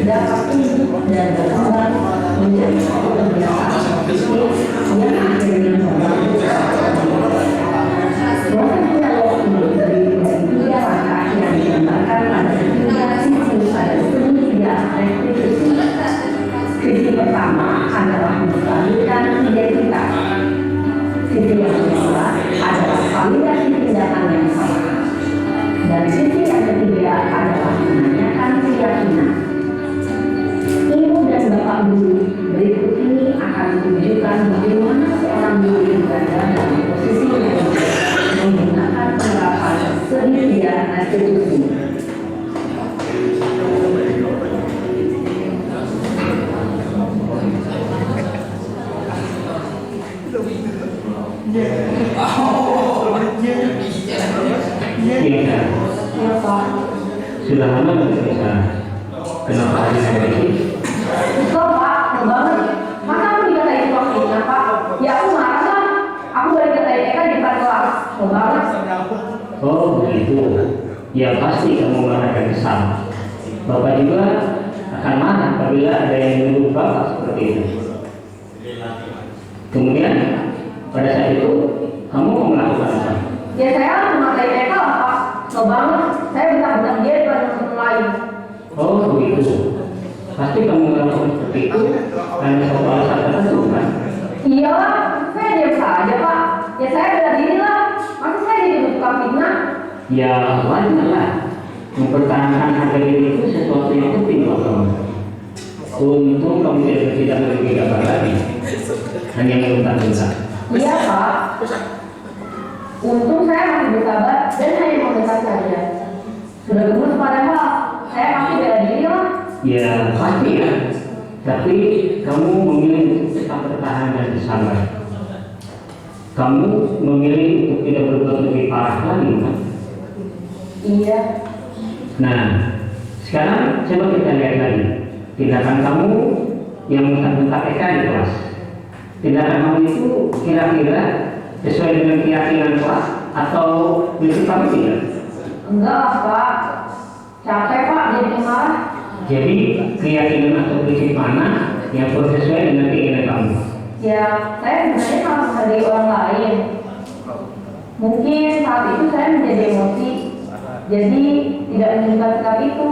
S8: dapat tumbuh dan berkembang menjadi suatu kebiasaan positif yang akhirnya membantu proses dialog ini terdiri dari pertama adalah menstabilkan identitas. Sisi yang kedua adalah validasi tindakan yang salah. Dan sisi yang ketiga adalah menanyakan keyakinan. Ibu dan bapak guru, berikut ini akan menunjukkan bagaimana seorang guru berada dalam posisi manajer menggunakan penerapan segitiga restitusi.
S9: Iya, sudah lama nggak bisa. Kenapa hari ini?
S8: Kok Pak, banget. Masa aku dikatain tukang fitnah Pak? Ya aku marah lah. Aku boleh dikatain TK di depan kelas. Kok banget.
S9: Oh begitu. Ya pasti kamu marah dan kesal. Bapak juga akan marah apabila ada yang menuduh bapak seperti itu. Kemudian pada saat itu kamu mau melakukan apa?
S8: Ya saya langsung ngatain TK lah Pak. Kok banget. Saya bentak-bentak dia di depan teman lain.
S9: Oh begitu. Pasti kamu melakukan seperti itu karena satu alasan tertentu kan?
S8: Iya lah, saya diam saja Pak. Ya saya bela diri lah. Masa saya dituduh tukang fitnah?
S9: Ya wajar lah. Mempertahankan harga diri itu sesuatu yang penting buat kamu. Untung kamu tidak memiliki gambar lagi, hanya mengentak-entak.
S8: Iya Pak. Untung saya masih bersabar dan hanya mengentak saja. Sudah gemes padahal saya masih bela diri lah.
S9: Ya pasti ya. Tapi kamu memilih untuk tetap bertahan dan bersabar. Kamu memilih untuk tidak berbuat lebih parah lagi kan?
S8: Iya.
S9: Nah, sekarang coba kita lihat lagi tindakan kamu yang mengentak Eka di kelas. Tindakan kamu itu kira-kira sesuai dengan keyakinan kelas atau prinsip kamu tidak?
S8: Enggak lah Pak. Capek Pak jadi marah.
S9: Jadi keyakinan atau prinsip mana yang perlu sesuai dengan keinginan kamu?
S8: Ya saya sebenarnya malah menghargai orang lain. Mungkin saat itu saya menjadi emosi. Jadi tidak menyimpan sikap itu.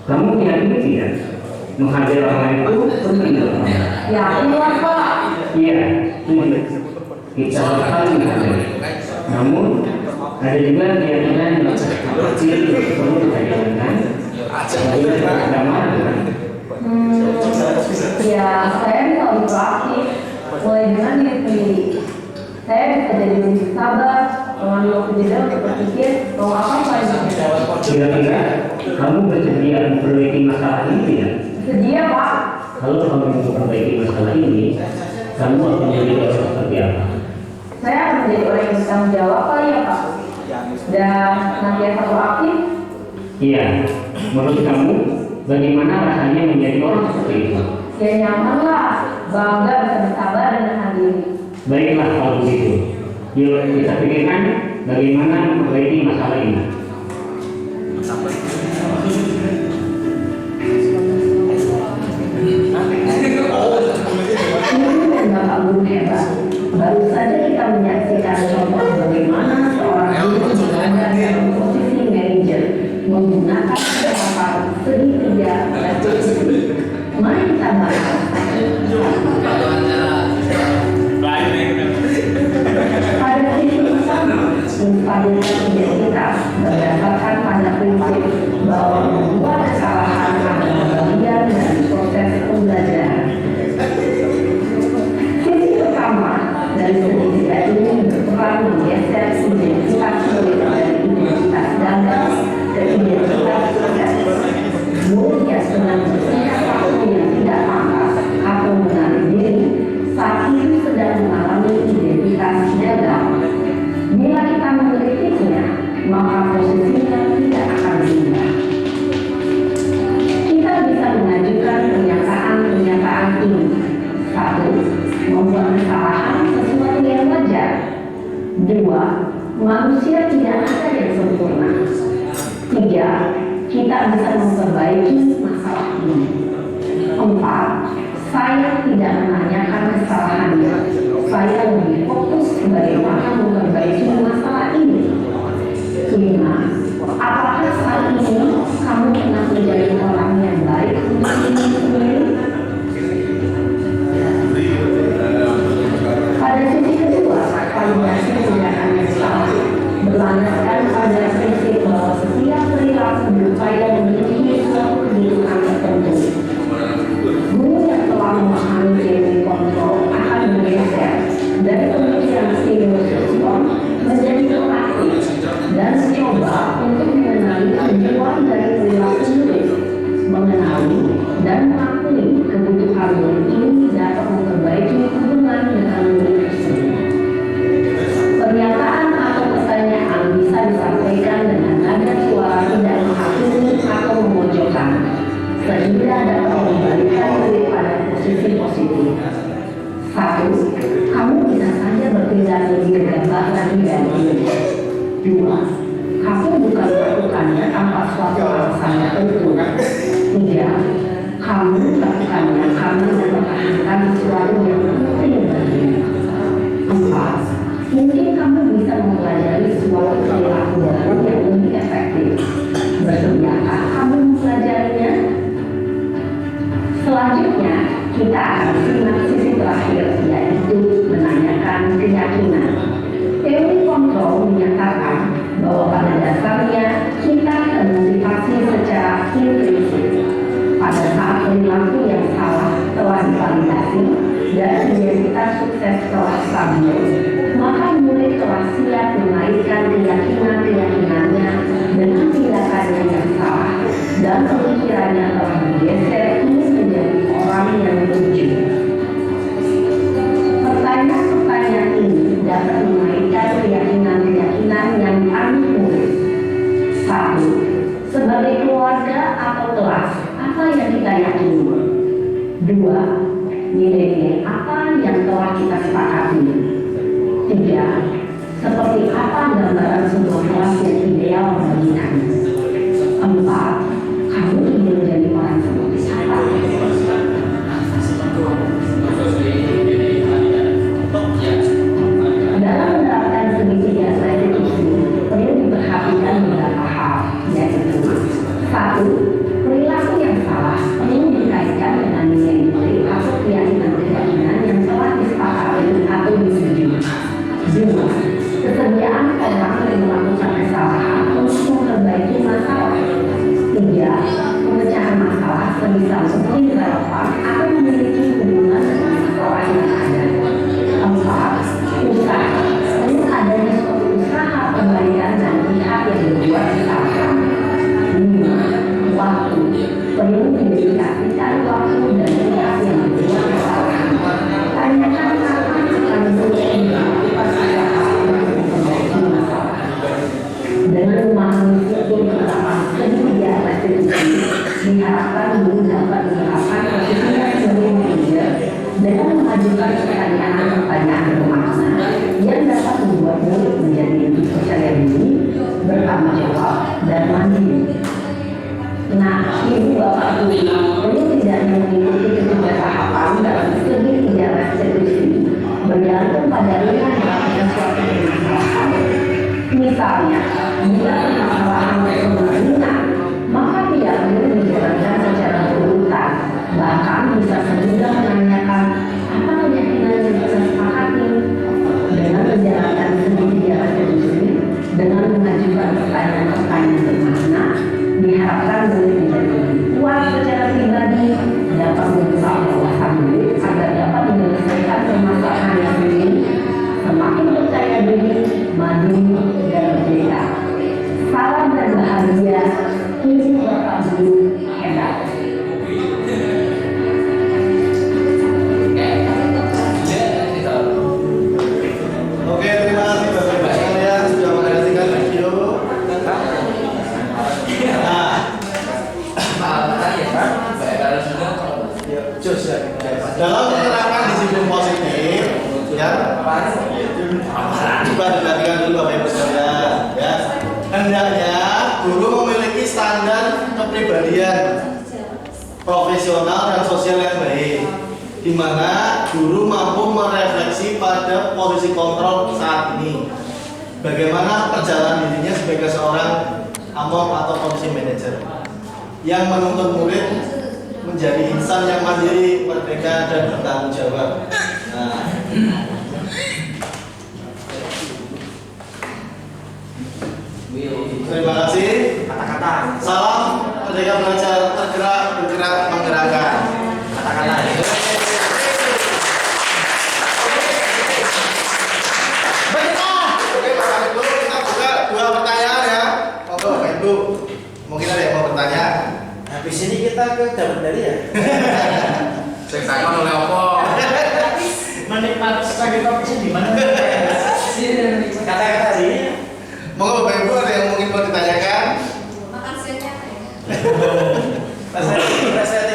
S9: Kamu meyakini tidak? Menghargai orang lain itu penting loh.
S8: Ya keluar Pak.
S9: Iya, setuju. Kita saling menghargai. Namun ada juga keyakinan yang seperti perlu kita jalankan. Lalu ada marah kan?
S8: Ya saya bisa lebih proaktif. Mulai dengan diri sendiri. Saya bisa jadi lebih sabar, mengambil waktu jeda untuk berpikir mau apa lagi.
S9: Kira-kira kamu bersedia memperbaiki masalah ini tidak?
S8: Sedia Pak.
S9: Kalau kamu memperbaiki masalah ini, kamu akan menjadi orang seperti apa?
S8: Saya akan menjadi orang yang bertanggung jawab kali ya Pak. Dan senantiasa proaktif.
S9: Iya, menurut kamu bagaimana rasanya menjadi orang seperti itu?
S8: Ya nyaman lah, bangga bisa bersabar dan menahan diri.
S9: Baiklah kalau begitu. Yuk kita pikirkan bagaimana memperbaiki masalah ini.
S8: Ibu dan bapak guru hebat. Baru saja kita menyaksikan contoh bagaimana seorang guru berada dalam posisi manajer menggunakan penerapan segitiga restitusi. Mari kita bahas. Pada sisi pertama, menstabilkan identitas berdasarkan pada prinsip bahwa membuat kesalahan adalah bagian dari proses pembelajaran. Sisi pertama dari segitiga ini berperan menggeser identitas murid dari identitas dasar ke identitas proses. Murid yang sedang bersikap laku yang tidak pantas atau menarik diri saat itu sedang mengalami identitas gagal. Bila kita mengkritiknya, maka posisinya tidak akan berubah. Kita bisa mengajukan pernyataan ini. 1. Membuat kesalahan sesuatu yang wajar. 2. Manusia tidak ada yang sempurna. 3. Kita bisa memperbaiki masalah ini. 4. Saya tidak menanyakan kesalahannya. Saya lebih fokus bagaimana memperbaiki masalah ini. 5. Apakah saat ini kamu pernah menjadi orang yang baik untuk diri sendiri? Anda dapat mengembalikan diri pada posisi positif. 1. Kamu bisa saja berpindah lebih lebar lagi dari ini. 2. Kamu bukan melakukannya tanpa suatu alasan tertentu. 3. Kamu melakukannya karena mempertahankan sesuatu yang penting bagimu. 4. Mungkin kamu bisa mempelajari suatu perilaku baru yang lebih efektif. Bersediakah kamu mempelajarinya? Selanjutnya, kita akan simak sisi terakhir, yaitu menanyakan keyakinan. Teori kontrol menyatakan bahwa pada dasarnya kita termotivasi secara intrinsik. Pada saat perilaku yang salah telah divalidasi dan identitas sukses telah stabil, maka murid telah siap mengaitkan keyakinan-keyakinannya dengan tindakannya yang salah dan pemikirannya telah bergeser ingin menjadi orang yang jujur. Pertanyaan-pertanyaan ini dapat mengaitkan keyakinan-keyakinan yang diambil murid. 1. Sebagai keluarga atau kelas, apa yang kita yakini? 2. Nilai-nilai apa yang telah kita sepakati? 3. Seperti apa gambaran sebuah kelas yang ideal bagi kamu? 4. Kamu ingin menjadi orang seperti apa? Dalam menerapkan segitiga restitusi, perlu diperhatikan beberapa hal, yaitu 1. Perilaku yang salah perlu dikaitkan dengan nilai-nilai atau keyakinan-keyakinan yang telah disepakati atau disetujui. 2. Kesediaan orang yang melakukan kesalahan untuk memperbaiki masalah. 3. Pemecahan masalah sebisa mungkin relevan atau memiliki hubungan dengan masalah yang ada. 4. Usaha perlu adanya suatu usaha perbaikan dan pihak yang berbuat kesalahan. 5. Waktu perlu didedikasikan waktu dan pihak yang berbuat kesalahan. Tanyakan kapan akan melakukan usaha untuk memperbaiki masalah. Dengan memahami hukum penerapan segitiga restitusi, diharapkan guru dapat menerapkan posisinya sebagai manajer dengan mengajukan pertanyaan-pertanyaan bermakna yang dapat membuat murid menjadi lebih percaya diri, bertanggung jawab, dan mandiri. Nah, ibu bapak guru perlu tidaknya mengikuti ketiga tahapan dalam segitiga restitusi bergantung pada ringan beratnya suatu permasalahan. Misalnya, bila permasalahan tersebut ringan, maka tidak perlu dijalankan secara berurutan. Bahkan bisa semudah menanyakan apa keyakinan yang kita sepakati. Dengan menjalankan segitiga restitusi, dengan mengajukan pertanyaan-pertanyaan bermakna, diharapkan murid menjadi lebih kuat secara pribadi, dapat membuka wawasan murid agar dapat menyelesaikan permasalahannya sendiri, semakin percaya diri, mandiri, dan merdeka. Salam dan bahagia, ibu bapak guru hebat.
S2: Oke, terima kasih Bapak-Ibu sekalian sudah menyaksikan video. Dalam menerapkan disiplin positif, ya, coba diperhatikan dulu Bapak-Ibu sekalian, ya. Hendaknya guru memiliki standar kepribadian profesional dan sosial yang baik, di mana guru mampu merefleksi pada posisi kontrol saat ini. Bagaimana perjalanan dirinya sebagai seorang among atau posisi manajer yang menuntut murid menjadi insan yang mandiri, merdeka, dan bertanggung jawab. Nah, terima kasih.
S5: Kata-kata.
S2: Salam merdeka belajar, tergerak, bergerak, menggerakkan.
S5: Kata-kata.
S2: Oke Bapak Ibu, kita buka dua pertanyaan ya. Monggo Bapak Ibu, mungkin ada yang mau bertanya.
S5: Habis ini kita ke dapat dari ya.
S3: Saya takon oleh apa?
S5: Menikmati sakit kopi di mana? Kata-kata sih.
S2: Monggo Bapak Ibu, ada yang mungkin mau ditanyakan?
S7: Makan siangnya apa ya?
S5: Rasa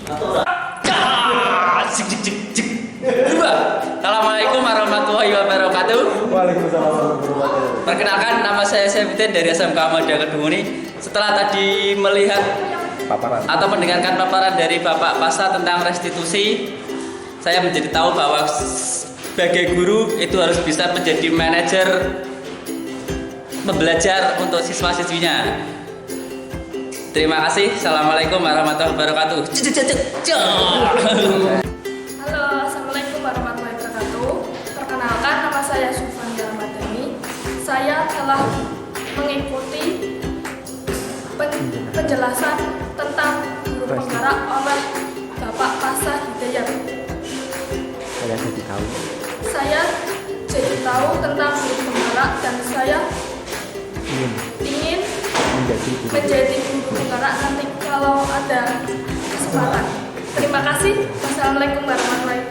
S6: Assalamualaikum warahmatullahi wabarakatuh.
S4: Waalaikumsalam warahmatullahi wabarakatuh.
S6: Perkenalkan, nama saya Sebutin dari SMK Muhammadiyah Kedunguni. Setelah tadi melihat
S4: Paparan.
S6: atau mendengarkan paparan dari Bapak Pasa tentang restitusi, saya menjadi tahu bahwa sebagai guru itu harus bisa menjadi manajer pembelajar untuk siswa-siswinya. Terima kasih. Assalamualaikum warahmatullahi wabarakatuh.
S7: Halo, assalamualaikum warahmatullahi wabarakatuh. Perkenalkan, nama saya Sufania Ramadhani. Saya telah mengikuti penjelasan tentang guru penggerak oleh Bapak Pasa Hidayat.
S4: Saya jadi tahu.
S7: Saya jadi tahu tentang guru penggerak dan saya ingin menjadi guru penggerak nanti kalau ada kesempatan. Terima kasih. Wassalamualaikum warahmatullahi wabarakatuh.